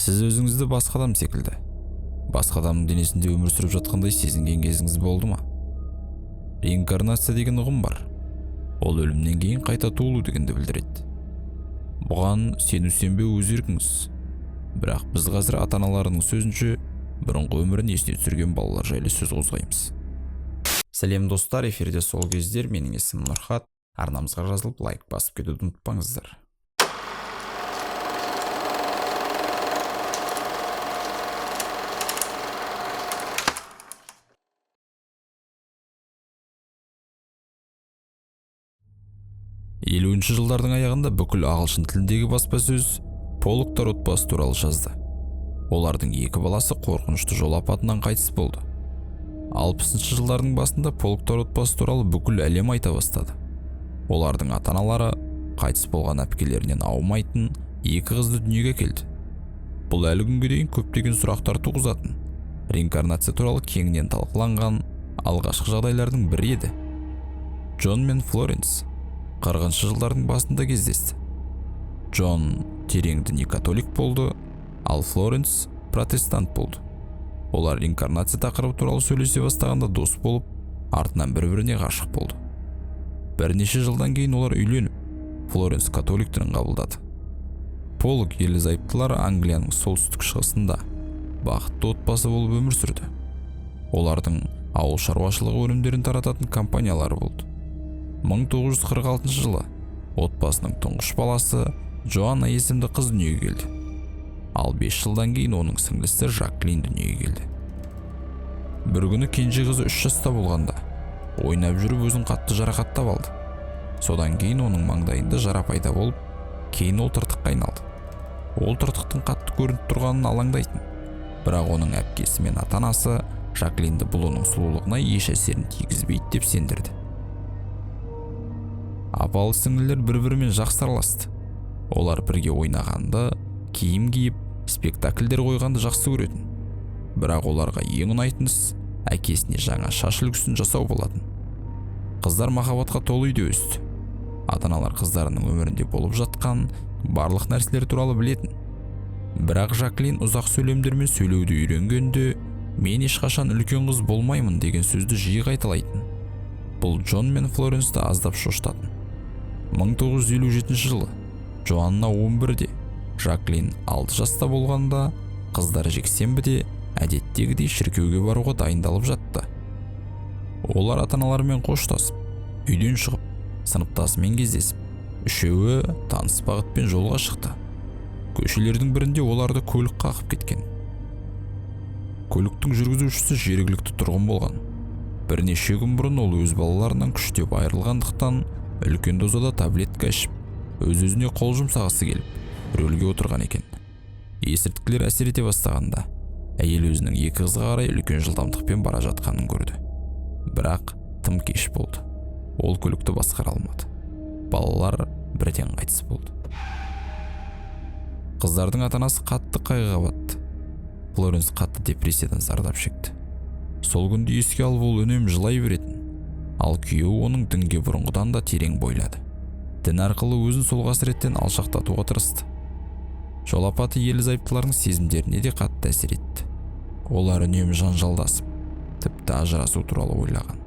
Сіз өзіңізді басқа адам секілді, басқа адамның денесінде өмір сүріп жатқандай сезінген кезіңіз болды ма? Реинкарнация деген ұғым бар. Ол өлімнен кейін қайта туылу дегенді білдіреді. Бұған сену-сенбеу өз еркіңіз. Бірақ біз қазір ата-аналарының сөзінше бұрынғы өмірін есіне түсірген балалар жайлы сөз қозғаймыз. Сәлем достар, эфирде сол кездер. Менің есімім Нұрхат. Арнамызға жазылып лайк басып кетуді ұмытпаңыздар. Жылдардың аяғында бүкіл ағылшын тіліндегі баспасөз Поллоктар отбасы туралы жазды. Олардың 2 баласы қорқынышты жол апатынан қайтыс болды. 60 жылдардың басында Поллоктар отбасы туралы бүкіл әлем айта бастады. Олардың ата-аналары қайтыс болған әпкелерінен аумайтын 2 қызды дүниеге келді. Бұл әлі күнге дейін көптеген сұрақтар туғызатын, реинкарнация туралы кеңінен талқыланған алғашқы жағдайлардың бірі еді. Джон мен Флоренс 40 жылдардың басында кездесті. Джон терең діни католик болды, ал Флоренс протестант болды. Олар реинкарнация тақырыбы туралы сөйлесе бастағанда дос болып, артынан бір-біріне ғашық болды. Бірнеше жылдан кейін олар үйленіп, Флоренс католик дінін қабылдады. Поллок ерлі-зайыптылары Англияның солтүстік шығысында бақытты отбасы болып өмір сүрді. Олардың ауыл шаруашылығы өнімдерін тарататын компаниялары болды. 1946 жылы отбасының тұңғыш баласы Джоанна есімді қыз дүниеге келді. Ал 5 жылдан кейін оның сіңлісі Жаклин дүниеге келді. Бір күні кенже қызы 3 жаста болғанда ойнап жүріп өзін қатты жарақаттап алды. Содан кейін оның маңдайында жара пайда болып, кейін ол тыртыққа айналды. Ол тыртықтың қатты көрініп тұрғанын алаңдайтын. Бірақ оның әпкесі мен ата-анасы Жаклинді бұл оның сұлулығына еш әсерін тигізбейді деп сендірді. Апалы сіңлілер бір-бірімен жақсы араласты. Олар бірге ойнағанды, киім киіп, спектакльдер қойғанды жақсы көретін. Бірақ оларға ең ұнайтын іс әкесіне жаңа шаш үлгісін жасау болатын. Қыздар махаббатқа толы үйде өсті. Ата-аналар қыздарының өмірінде болып жатқан барлық нәрселер туралы білетін. Бірақ Жаклин ұзақ сөйлемдермен сөйлеуді үйренгенде, мен ешқашан үлкен қыз болмаймын деген сөзді жиі қайталайтын. Бұл Джон мен Флоренсті аздап шошытатын. 1957 жылы Джоанна 11-де, Жаклин 6 жаста болғанда, қыздар жексенбіде әдеттегідей шіркеуге баруға дайындалып жатты. Олар ата-аналарымен қоштасып, үйден шығып, сыныптасымен кездесіп, үшеуі таныс бағытпен жолға шықты. Көшелердің бірінде оларды көлік қағып кеткен. Көліктің жүргізушісі жергілікті тұрғын болған. Бірнеше күн бұрын ол өз балаларынан күштеп айырылғандықтан үлкен дозада таблетка ішіп, өз-өзіне қол жұмсағысы келіп, рөлге отырған екен. Есірткілер әсер ете бастағанда, әйел өзінің 2 қызға қарай үлкен жылдамдықпен бара жатқанын көрді. Бірақ тым кеш болды. Ол көлікті басқара алмады. Балалар бірден қайтыс болды. Қыздардың ата-анасы қатты қайғыға батты. Флоренс қатты депрессиядан зардап шекті. Сол күнді еске алып ол үнемі жылай беретін. Ал күйеуі оның дінге бұрынғыдан да терең бойлады. Дін арқылы өзін сол қасіреттен алшақтатуға тырысты. Жол апаты ерлі-зайыптылардың сезімдеріне де қатты әсер етті. Олар үнемі жанжалдасып, тіпті ажырасу туралы ойлаған.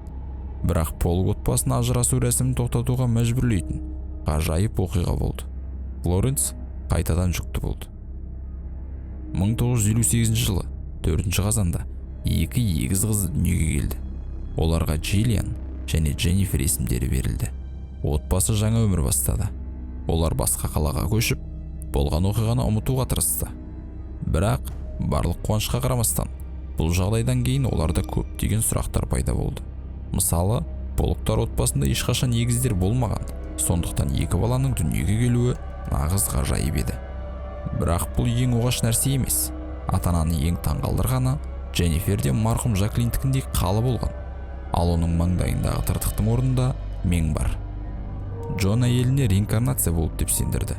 Бірақ Поллок отбасын ажырасу рәсімін тоқтатуға мәжбүрлейтін ғажайып оқиға болды. Флоренс қайтадан жүкті болды. 1958 жылы 4 қазанда 2 егіз қыз дүниеге келді. Оларға Джиллиан және Дженнифер есімдері берілді. Отбасы жаңа өмір бастады. Олар басқа қалаға көшіп, болған оқиғаны ұмытуға тырысты. Бірақ барлық қуанышқа қарамастан, бұл жағдайдан кейін оларда көптеген сұрақтар пайда болды. Мысалы, Поллоктар отбасында ешқашан егіздер болмаған, сондықтан 2 баланың дүниеге келуі нағыз ғажайып еді. Бірақ бұл ең оғаш нәрсе емес. Ата-ананы ең таңғалдырғаны Дженниферде марқұм Жаклиндікіндей қалы болған. Ал оның маңдайындағы тыртықтың орнында мен бар. Джон әйеліне реинкарнация болды деп сендірді.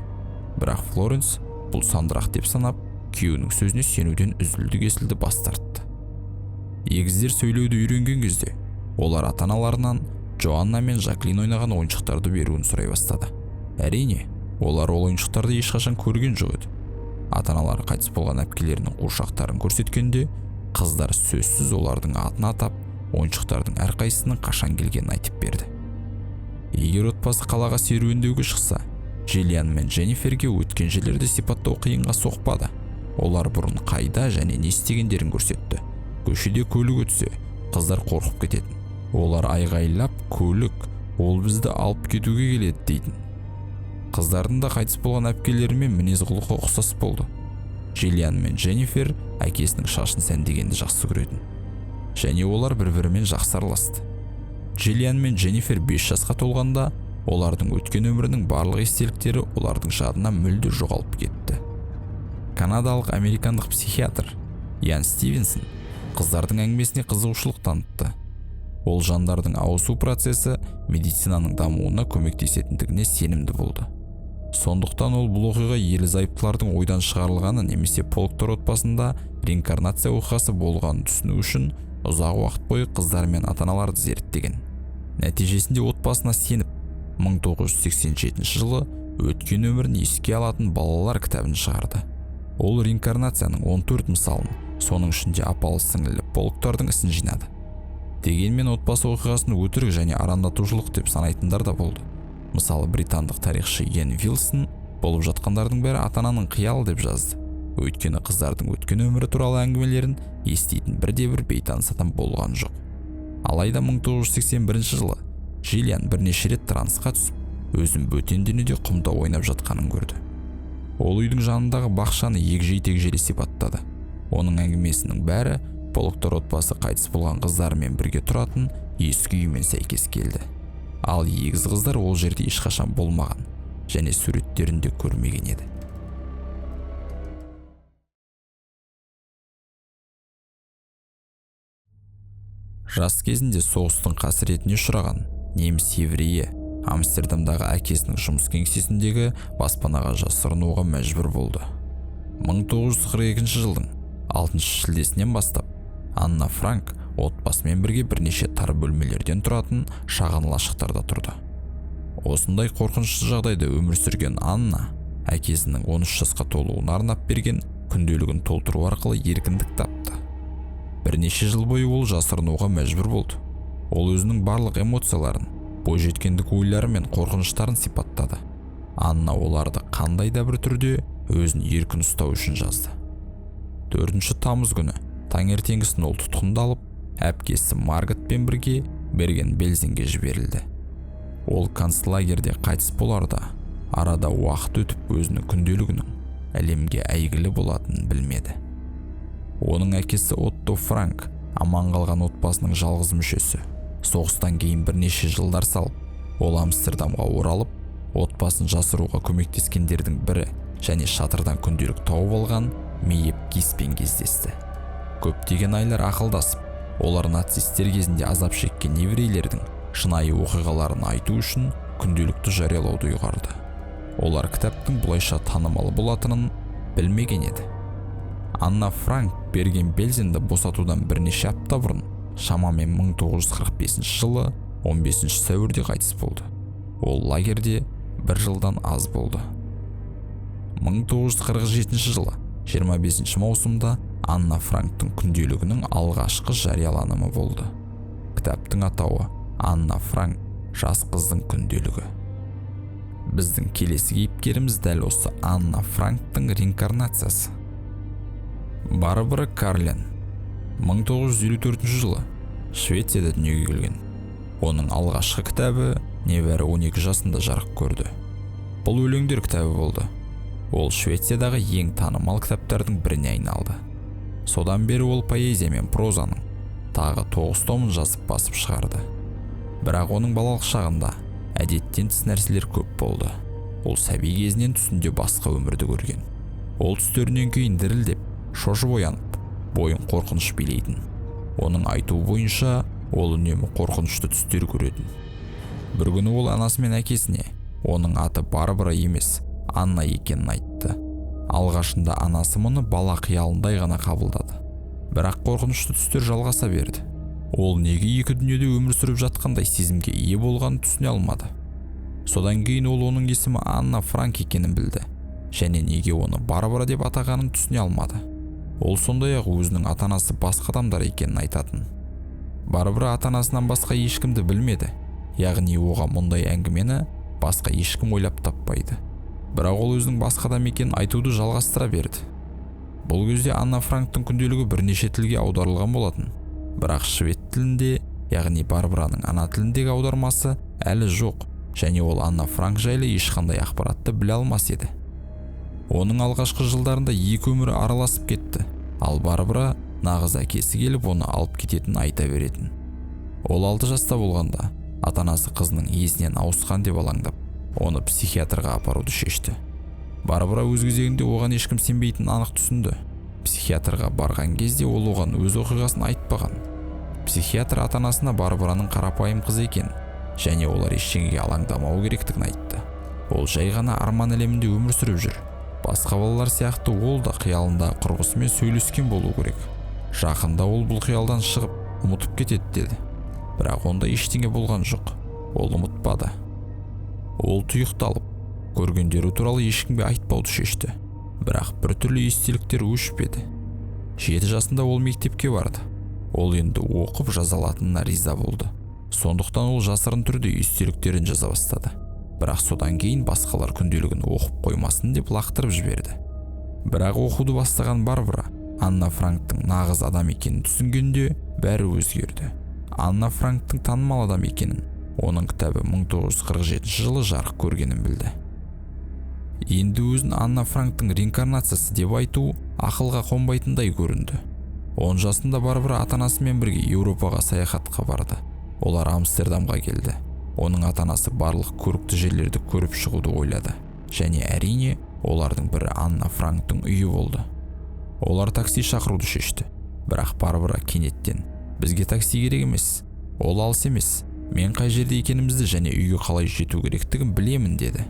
Бірақ Флоренс бұл сандырақ деп санап, күйеуінің сөзіне сенуден үзілді-кесілді бас тартты. Егіздер сөйлеуді үйренген кезде, олар ата-аналарынан Джоанна мен Жаклин ойнаған ойыншықтарды беруін сұрай бастады. Әрине, олар ол ойыншықтарды ешқашан көрген жоқ еді. ата-аналары қайтыс болған әпкелерінің қуыршақтарын көрсеткенде, қыздар сөзсіз олардың атын атап, ойыншықтардың әрқайсысының қашан келгенін айтып берді. Егер отбасы қалаға серуендеуге шықса, Джиллиан мен Дженниферге өткен жерлерді сипаттау қиынға соқпады. Олар бұрын қайда және не істегендерін көрсетті. Көшеде көлік өтсе, қыздар қорқып кететін. Олар айғайлап, көлік, ол бізді алып кетуге келеді дейтін. Қыздардың да қайтыс болған әпкелерімен мінез-құлқы ұқсас болды. Джиллиан мен Дженнифер әкесінің шашын сәндегенді жақсы көретін. Және олар бір-бірімен жақсы араласты. Джиллиан мен Дженнифер 5 жасқа толғанда, олардың өткен өмірінің барлық естеліктері олардың жадынан мүлде жоғалып кетті. Канадалық американдық психиатр Ян Стивенсон қыздардың әңгімесіне қызығушылық танытты. Ол жандардың ауысу процесі медицинаның дамуына көмектесетіндігіне сенімді болды. Сондықтан ол бұл оқиға ерлі-зайыптылардың ойдан шығарылғаны немесе полктор отбасында реинкарнация оқиғасы болғанын түсіну үшін ұзақ уақыт бойы қыздар мен ата-аналарды зерттеген. Нәтижесінде отбасына сеніп, 1987 жылы өткен өмірін еске алатын балалар кітабын шығарды. Ол реинкарнацияның 14 мысалын, соның ішінде апалы-сіңлілі полктордың ісін жинады. Дегенмен отбасы оқиғасын өтірік және арандатушылық деп санайтындар да болды. Мысалы, британдық тарихшы Йен Вилсон болып жатқандардың бәрі ата-ананың қиялы деп жазды. Өйткені қыздардың өткен өмірі туралы әңгімелерін еститін бірде-бір бейтаныс адам болған жоқ. Алайда 1981 жылы Джиллиан бірнеше рет трансқа түсіп, өзін бөтен денеде құмда ойнап жатқанын көрді. Ол үйдің жанындағы бақшаны егжей-тегжейлі сипаттады. Оның әңгімесінің бәрі полктор отбасы қайтыс болған қыздармен бірге тұратын ескі үймен сәйкес келді. Ал егіз қыздар ол жерде ешқашан болмаған және суреттерінде көрмеген еді. Жас кезінде соғыстың қасіретіне ұшыраған неміс еврейі Амстердамдағы әкесінің жұмыс кеңсесіндегі баспанаға жасырынуға мәжбүр болды. 1942 жылдың 6 шілдесінен бастап Анна Франк отбасымен бірге бірнеше тар бөлмелерден тұратын шағын лашықтарда тұрды. Осындай қорқынышты жағдайда өмір сүрген Анна әкесінің 13 жасқа толуына арнап берген күнделігін толтыру арқылы еркіндік тапты. Бірнеше жыл бойы ол жасырынуға мәжбүр болды. Ол өзінің барлық эмоцияларын, бойжеткендік ойлары мен қорқыныштарын сипаттады. Анна оларды қандай да бір түрде өзін еркін ұстау үшін жазды. 4 тамыз күні таңертеңгісін ол тұтқындалып, әпкесі Марготпен бірге Берген-Бельзенге жіберілді. Ол концлагерде қайтыс боларда, арада уақыт өтіп өзінің күнделігінің әлемге әйгілі болатынын білмеді. Оның әкесі Отто Франк аман қалған отбасының жалғыз мүшесі. Соғыстан кейін бірнеше жылдар салып, ол Амстердамға оралып, отбасын жасыруға көмектескендердің бірі және шатырдан күнделік тауып алған Мейеп Гиспен кездесті. Көптеген айлар ақылдасып, олар нацистер кезінде азап шеккен еврейлердің шынайы оқиғаларын айту үшін күнделікті жариялауды ұйғарды. Олар кітаптың бұлайша танымал болатынын білмеген еді. Анна Франк Берген-Бельзенді босатудан бірнеше апта бұрын, шамамен 1945 жылы 15 сәуірде қайтыс болды. Ол лагерде 1 жылдан аз болды. 1947 жылы 25 маусымда Анна Франктың күнделігінің алғашқы жарияланымы болды. Кітаптың атауы Анна Франк жас қыздың күнделігі. Біздің келесі кейіпкеріміз дәл осы Анна Франктың реинкарнациясы. Барбара Карлен 1954 жылы Швецияда дүниеге келген. Оның алғашқы кітабы небәрі 12 жасында жарық көрді. Бұл өлеңдер кітабы болды. Ол Швециядағы ең танымал кітаптардың біріне айналды. Содан бері ол поэзия мен прозаның тағы 9 томын жазып басып шығарды. Бірақ оның балалық шағында әдеттен тыс нәрселер көп болды. Ол сәби кезінен түсінде басқа өмірді көрген. Ол түстерінен кейін дірілдеп, шошып оянып, бойын қорқыныш билейтін. Оның айтуы бойынша, ол үнемі қорқынышты түстер көретін. Бір күні ол анасы мен әкесіне оның аты Барбара емес, Анна екенін айтты. Алғашында анасы мұны бала қиялындай ғана қабылдады. Бірақ қорқынышты түстер жалғаса берді. Ол неге екі дүниеде өмір сүріп жатқандай сезімге ие болғанын түсіне алмады. Содан кейін ол оның есімі Анна Франк екенін білді және неге оны Барбара деп атағанын түсіне алмады. Ол сондай-ақ өзінің ата-анасы басқа адамдар екенін айтатын. Барбара ата-анасынан басқа ешкімді білмеді, яғни оған мұндай әңгімені басқа ешкім ойлап таппайды. Бірақ ол өзінің басқа адам екенін айтуды жалғастыра берді. Бұл кезде Анна Франктың күнделігі бірнеше тілге аударылған болатын. Бірақ швед тілінде, яғни Барбараның ана тіліндегі аудармасы әлі жоқ, және ол Анна Франк жайлы ешқандай ақпаратты біле алмас еді. Оның алғашқы жылдарында екі өмірі араласып кетті, ал Барбара нағыз әкесі келіп оны алып кететінін айта беретін. Ол 6 жаста болғанда ата-анасы қызының есінен ауысқан деп алаңдап, оны психиатрға апаруды шешті. Барбара өз кезегінде оған ешкім сенбейтінін анық түсінді. Психиатрға барған кезде ол оған өз оқиғасын айтпаған. Психиатр ата-анасына Барбараның қарапайым қыз екен, және олар ештеңеге алаңдамау керектігін айтты. Ол жай ғана арман әлемінде өмір сүріп жүр. Басқа балалар сияқты ол да қиялында құрбысымен сөйлескен болу керек. Жақында ол бұл қиялдан шығып, ұмытып кетеді деді. Бірақ онда ештеңе болған жоқ. Ол ұмытпады. Ол тұйықталып, көргендері туралы ешкімге айтпауды шешті. Бірақ біртүрлі естеліктер өшпеді. 7 жасында ол мектепке барды. Ол енді оқып жаза алатынына риза болды. Сондықтан ол жасырын түрде естеліктерін жаза бастады. Бірақ содан кейін басқалар күнделігін оқып қоймасын деп лақтырып жіберді. Бірақ оқуды бастаған Барбара Анна Франктың нағыз адам екенін түсінгенде бәрі өзгерді. Анна Франктың танымал адам екенін, оның кітабы 1947 жылы жарық көргенін білді. Енді өзін Анна Франктың реинкарнациясы деп айту ақылға қонбайтындай көрінді. 10 жасында Барбара ата-анасымен бірге Еуропаға саяхатқа барды. Олар Амстердамға келді. Оның ата-анасы барлық көрікті жерлерді көріп шығуды ойлады. Және әрине, олардың бірі Анна Франктың үйі болды. Олар такси шақыруды шешті. Бірақ Барбара кенеттен: "Бізге такси керек емес. Ол алыс емес. Мен қай жерде екенімізді және үйге қалай жету керектігін білемін" деді.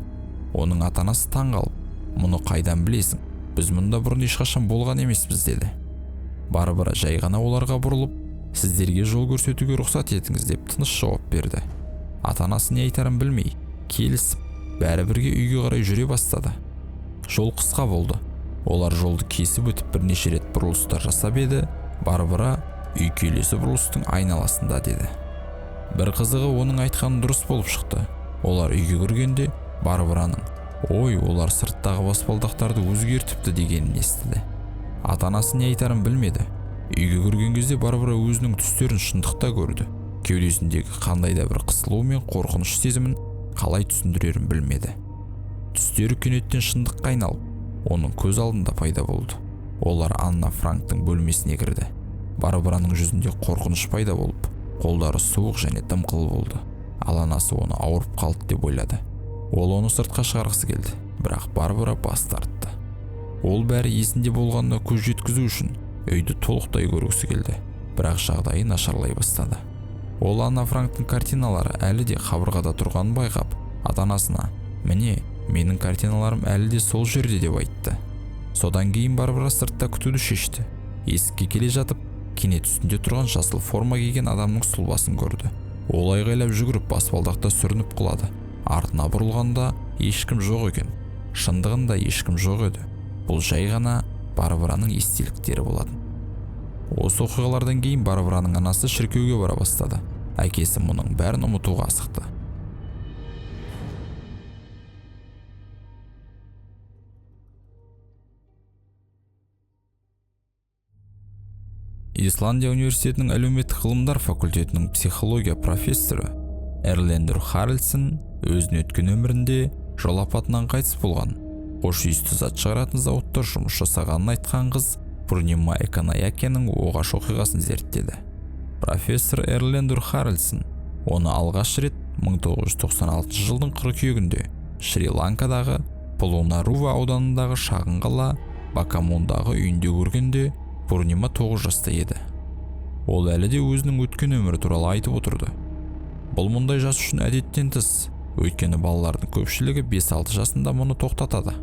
Оның ата-анасы таңғалып: "Мұны қайдан білесің? Біз мұнда бұрын ешқашан болған емеспіз" деді. Барбара жай ғана оларға бұрылып: "Сіздерге жол көрсетуге рұқсат етіңіз" деп тыныш жауап берді. Ата-анасы не айтарын білмей, келісіп, бәрі бірге үйге қарай жүре бастады. Жол қысқа болды. Олар жолды кесіп өтіп бірнеше рет бұрылыстар жасап еді. Барбара үй келесі бұрылыстың айналасында деді. Бір қызығы, оның айтқаны дұрыс болып шықты. Олар үйге кіргенде Барбараның "Ой, олар сырттағы баспалдақтарды өзгертіпті" дегенін естіді. Ата-анасы не айтарын білмеді. Үйге кірген кезде Барбара өзінің түстерін шындықта көрді. Кеудесіндегі қандай да бір қысылу мен қорқыныш сезімін қалай түсіндірерін білмеді. Түстері кенеттен шындыққа айналып, оның көз алдында пайда болды. Олар Анна Франктың бөлмесіне кірді. Барбараның жүзінде қорқыныш пайда болып, қолдары суық және дымқыл болды. Ал анасы оны ауырып қалды деп ойлады. Ол оны сыртқа шығарғысы келді, бірақ Барбара бас тартты. Ол бәрі есінде болғанына көз жеткізу үшін үйді толықтай көргісі келді, бірақ жағдайы нашарлай бастады. Ол Анна Франктың картиналары әлі де қабырғада тұрғанын байқап, ата-анасына: "Міне, менің картиналарым әлі де сол жерде" деп айтты. Содан кейін Барбара сыртта күтуді шешті. Есікке келе жатып, кенет үстінде тұрған жасыл форма киген адамның сұлбасын көрді. Ол айғайлап жүгіріп баспалдақта сүрініп құлады. Артына бұрылғанда ешкім жоқ екен. Шындығында ешкім жоқ еді. Бұл жай ғана Барбараның естеліктері болатын. Осы оқиғалардан кейін Барбараның анасы шіркеуге бара бастады. Әкесі мұның бәрін ұмытуға асықты. Исландия университетінің әлеуметтік ғылымдар факультетінің психология профессоры Эрлендур Харальдсен өзінің өткен өмірінде жол апатынан қайтыс болған. Хош иісті зат шығаратын зауытта жұмыс жасағанын айтқан қыз Пурнима Эканаякенің оғаш оқиғасын зерттеді. Профессор Эрлендур Харальдсен оны алғаш рет 1996 жылдың қыркүйегінде Шри-Ланкадағы Полонарува ауданындағы шағын қала Бакамундағы үйінде көргенде Пурнима 9 жаста еді. Ол әлі де өзінің өткен өмірі туралы айтып отырды. Бұл мұндай жас үшін әдеттен тыс, өйткені балалардың көпшілігі 5-6 жасында мұны тоқтатады.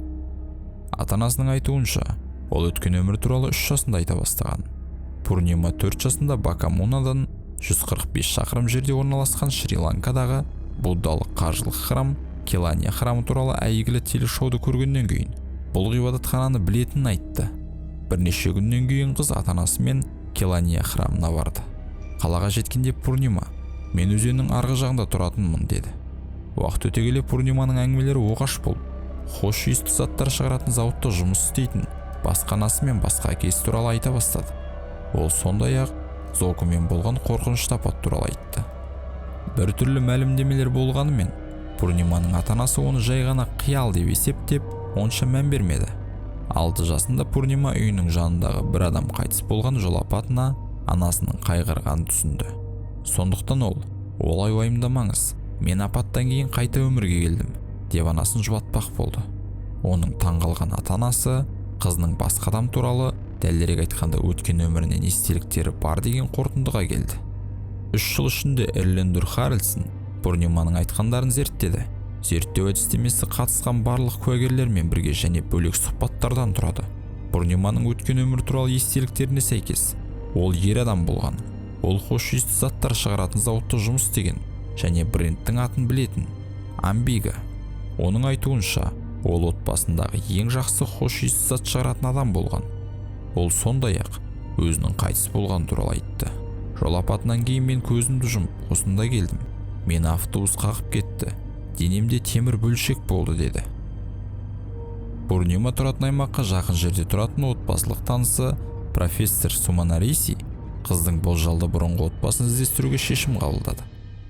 Ата-анасының айтуынша, ол өткен өмір туралы 3 жасында айта бастаған. Пурнима 4 жасында Бакамунадан 145 шақырым жерде орналасқан Шри-Ланкадағы буддалық қажылық храм Келания храмы туралы әйгілі телешоуды көргеннен кейін бұл ғибадатхананы білетінін айтты. Бірнеше күннен кейін қыз ата-анасымен Келания храмына барды. Қалаға жеткенде Пурнима, мен өзеннің арғы жағында тұратынмын деді. Уақыт өте келе Пурниманың әңгімелері оғаш болып, хош иісті заттар шығаратын зауытта жұмыс істейтін басқа анасы мен басқа әкесі туралы айта бастады. Ол сондай-ақ Зокумен болған қорқынышты апат туралы айтты. Бір түрлі мәлімдемелер болғанымен, Пурниманың ата-анасы оны жай ғана қиял деп есептеп, онша мән бермеді. 6 жасында Пурнима үйінің жанындағы бір адам қайтыс болған жол апатына анасының қайғырғанын түсінді. Сондықтан ол, олай уайымдамаңыз, мен апаттан кейін қайта өмірге келдім, деп анасын жұбатпақ болды. Оның таңғалған ата-анасы қызының басқа адам туралы, дәлірек айтқанда өткен өмірінен естеліктері бар деген қорытындыға келді. 3 жыл ішінде Эрлендур Харальдсон Пурниманың айтқандарын зерттеді. Зерттеу әдістемесі қатысқан барлық куәгерлермен бірге және бөлек сұхбаттардан тұрады. Пурниманың өткен өмір туралы естеліктеріне сәйкес, ол ер адам болған. Ол хош иісті заттар шығаратын зауытта жұмыс істеген және брендтің атын білетін Амбига. Оның айтуынша, ол отбасындағы ең жақсы хош иісті зат шығаратын адам болған. Ол сондай-ақ өзінің қайтыс болған туралы айтты. Жол апатынан кейін мен көзімді жұмып осында келдім. Мені автобус қағып кетті. Денемде темір бөлшек болды деді. Пурнима тұратын аймаққа жақын жерде тұратын отбасылық танысы профессор Суманариси қыздың болжалды бұрынғы отбасын іздестіруге шешім қабылдады.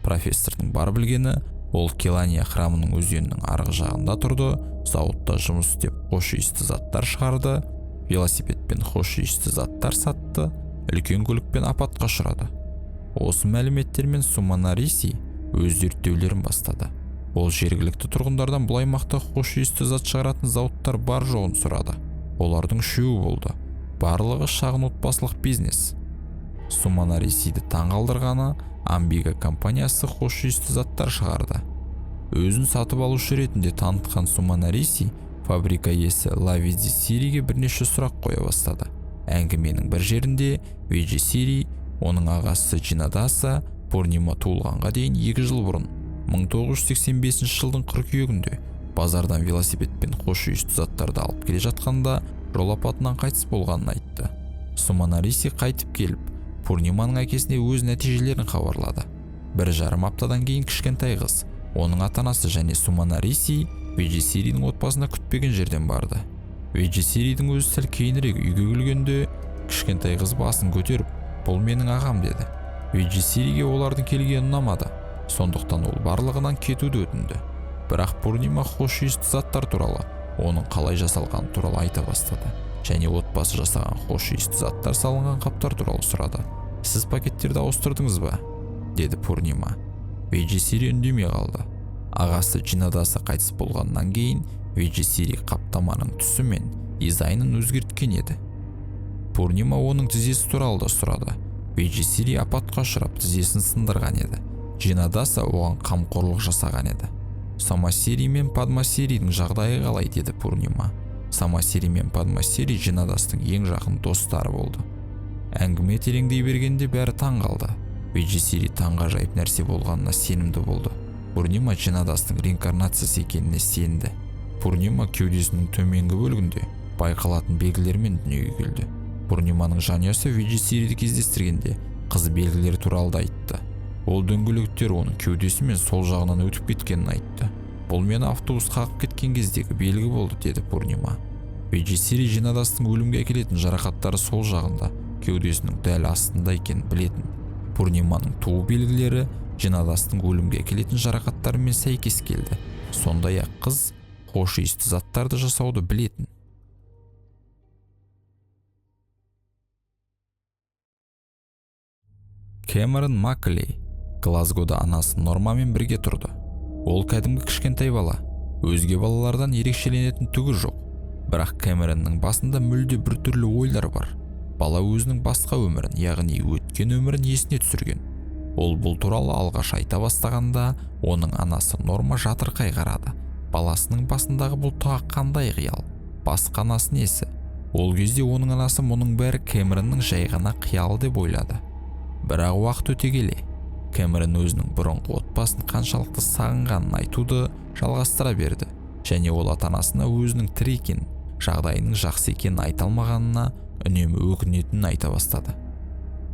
Профессордың бар білгені, ол Келания храмының өзенінің арғы жағында тұрды, зауытта жұмыс істеп хош иісті заттар шығарды, велосипедпен хош иісті заттар сатты, үлкен көлікпен апатқа ұшырады. Осы мәліметтермен Суманариси өз зерттеулерін бастады. Ол жергілікті тұрғындардан бұл аймақта хош иісті зат шығаратын зауыттар бар жоғын сұрады. Олардың 3-і болды. Барлығы шағын отбасылық бизнес. Суманарисиді таңғалдырғаны, Амбига компаниясы хош иісті заттар шығарды. Өзін сатып алушы ретінде танытқан Суманариси фабрика иесі Лавиди Сириге бірнеше сұрақ қоя бастады. Әңгіменің бір жерінде Веджи Сири, оның ағасы Джинадаса Пурнима туылғанға дейін 2 жыл бұрын 1985 жылдың қыркүйегінде базардан велосипедпен хош иісті заттарды алып келе жатқанда жол апатынан қайтыс болғанын айтты. Суманариси қайтып келіп, Пурниманың әкесіне өз нәтижелерін хабарлады. 1,5 аптадан кейін кішкентай қыз, оның ата-анасы және Суманариси Веджи Сиридің отбасына күтпеген жерден барды. Веджи Сиридің өзі сәл кейінірек үйге келгенде, кішкентай қыз басын көтеріп, бұл менің ағам деді. Веджи Сириге олардың келгені ұнамады. Сондықтан ол барлығынан кетуді өтінді. Бірақ Пурнима хош иісті заттар туралы, оның қалай жасалған туралы айта бастады. Және отбасы жасаған хош иісті заттар салынған қаптар туралы сұрады. Сіз пакеттерді ауыстырдыңыз ба? Деді Пурнима. Веджи Сири үндемей қалды. Ағасы Джинадаса қайтыс болғаннан кейін Веджи Сири қаптаманың түсі мен дизайнын өзгерткен еді. Пурнима оның тізесі туралы да сұрады. Веджи Сири апатқа ұшырап тізесін сындырған еді. Джинадаса оған қамқорлық жасаған еді. Самасири мен Падмасиридің жағдайы қалай деді Пурнима. Самасири мен Падмасири Джинадастың ең жақын достары болды. Әңгіме тереңдей бергенде бәрі таң қалды. Веджи Сири таңғажайып нәрсе болғанына сенімді болды. Пурнима Джинадастың реинкарнациясы екеніне сенді. Пурнима кеудесінің төменгі бөлігінде байқалатын белгілермен дүниеге келді. Пурниманың жанұясы Веджи Сириді кездестіргенде қыз белгілері туралы да айтты. Ол дөңгелектер оның кеудесі мен сол жағынан өтіп кеткенін айтты. Бұл мені автобус қағып кеткен кездегі белгі болды деді Пурнима. Веджи Сири Джинадастың өлімге әкелетін жарақаттары сол жағында, кеудесінің дәл астында екенін білетін. Пурниманың туу белгілері Джинадастың өлімге әкелетін жарақаттарымен сәйкес келді. Сондай-ақ қыз хош иісті заттарды жасауды білетін. Кэмерон Маклей Глазгода анасы Нормамен бірге тұрды. Ол кәдімгі кішкентай бала, өзге балалардан ерекшеленетін түгі жоқ. Бірақ Кэмеронның басында мүлде бір түрлі ойлар бар. Бала өзінің басқа өмірін, яғни өткен өмірін есіне түсірген. Ол бұл туралы алғаш айта бастағанда, оның анасы Норма жатырқай қарады. Баласының басындағы бұл тағы қандай қиял? Басқа анасы несі? Ол кезде оның анасы мұның бәрі Кэмеронның жай ғана қиялы деп ойлады. Бірақ уақыт өте келе, Кэмерон өзінің бұрынғы отбасын қаншалықты сағынғанын айтуды жалғастыра берді, және ол ата-анасына өзінің тірі екенін, жағдайының жақсы екенін айта алмағанына үнемі өкінетінін айта бастады.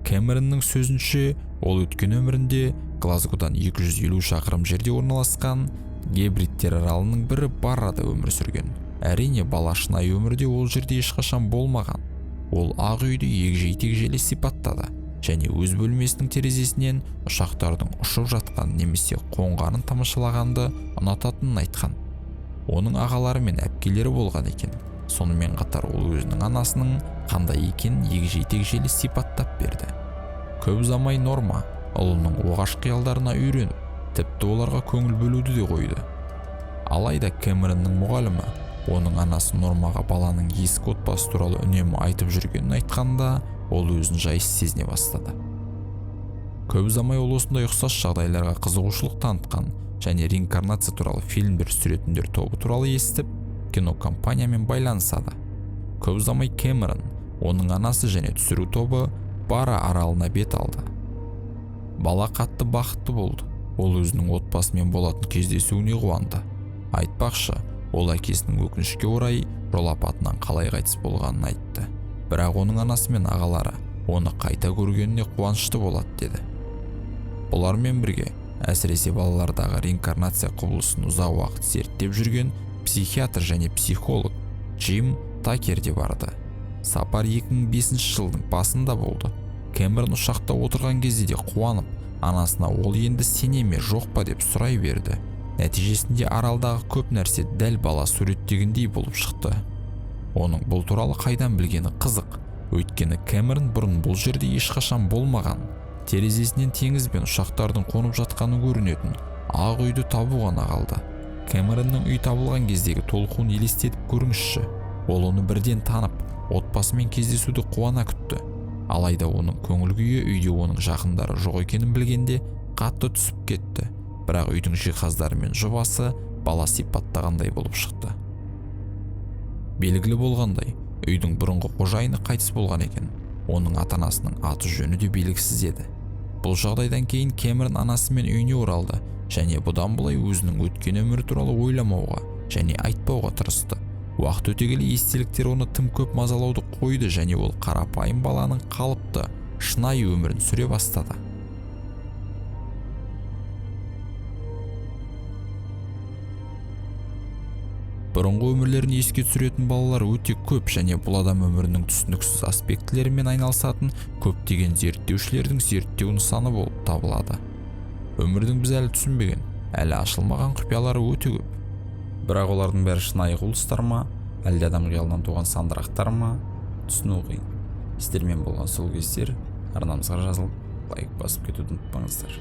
Кэмеронның сөзінше, ол өткен өмірінде Глазгодан 250 шақырым жерде орналасқан Гебриттер аралының бірі Баррада өмір сүрген. Әрине, бала шынайы өмірде ол жерде ешқашан болмаған. Ол ақ үйді егжей-тегжейлі сипаттады және өз бөлмесінің терезесінен ұшақтардың ұшып жатқан немесе қонғанын тамашалағанды ұнататынын айтқан. Оның ағалары мен әпкелері болған екен. Сонымен қатар ол өзінің анасының қандай екенін егжей-тегжейлі сипаттап берді. Көп ұзамай Норма ұлының оғаш қиялдарына үйреніп, тіпті оларға көңіл бөлуді де қойды. Алайда Кэмеронның мұғалімі оның анасы Нормаға баланың ескі отбасы туралы үнемі айтып жүргенін айтқанда, ол өзін жайсыз сезіне бастады. Көп ұзамай ол осындай ұқсас жағдайларға қызығушылық танытқан және реинкарнация туралы фильмдер түсіретіндер тобы туралы естіп, кинокомпаниямен байланысады. Көп ұзамай Кэмерон, оның анасы және түсіру тобы Бара аралына бет алды. Бала қатты бақытты болды. Ол өзінің отбасымен болатын кездесуіне қуанды. Айтпақшы, ол әкесінің өкінішке орай жол апатынан қалай қайтыс болғанын айтты. Бірақ оның анасы мен ағалары оны қайта көргеніне қуанышты болады деді. Бұлармен бірге, әсіресе балалардағы реинкарнация құбылысын ұзақ уақыт зерттеп жүрген психиатр және психолог Джим Такер де барды. Сапар 2005 жылдың басында болды. Кэмерон ұшақта отырған кезде де қуанып, анасына ол енді сене ме жоқ па деп сұрай берді. Нәтижесінде аралдағы көп нәрсе дәл бала суреттегендей болып шықты. Оның бұл туралы қайдан білгені қызық. Өйткені Кэмерон бұрын бұл жерде ешқашан болмаған. Терезесінен теңіз бен ұшақтардың қонып жатқаны көрінетін ақ үйді табу ғана қалды. Кэмеронның үй табылған кездегі толқуын елестетіп көріңізші. Ол оны бірден танып, отбасымен кездесуді қуана күтті. Алайда оның көңіл күйі үйде оның жақындары жоқ екенін білгенде қатты түсіп кетті. Бірақ үйдің жиһаздары мен жобасы бала сипаттағандай болып шықты. Белгілі болғандай, үйдің бұрынғы қожайыны қайтыс болған екен. Оның ата-анасының аты жөні де белгісіз еді. Бұл жағдайдан кейін Кэмерон анасымен үйіне оралды және бұдан былай өзінің өткен өмірі туралы ойламауға және айтпауға тырысты. Уақыт өте келе естеліктер оны тым көп мазалауды қойды және ол қарапайым баланың қалыпты, шынайы өмірін сүре бастады. Бұрынғы өмірлерін еске түсіретін балалар өте көп және бұл адам өмірінің түсініксіз аспектілерімен айналысатын көптеген зерттеушілердің зерттеу нысаны болып табылады. Өмірдің біз әлі түсінбеген, әлі ашылмаған құпиялары өте көп. Бірақ олардың бәрі шынайы құбылыстар ма, әлде адам қиялынан туған сандырақтар ма, түсіну қиын. Сіздермен болған сол кездер арнамызға жазылып, лайк басып кетуді ұмытпаңыздар.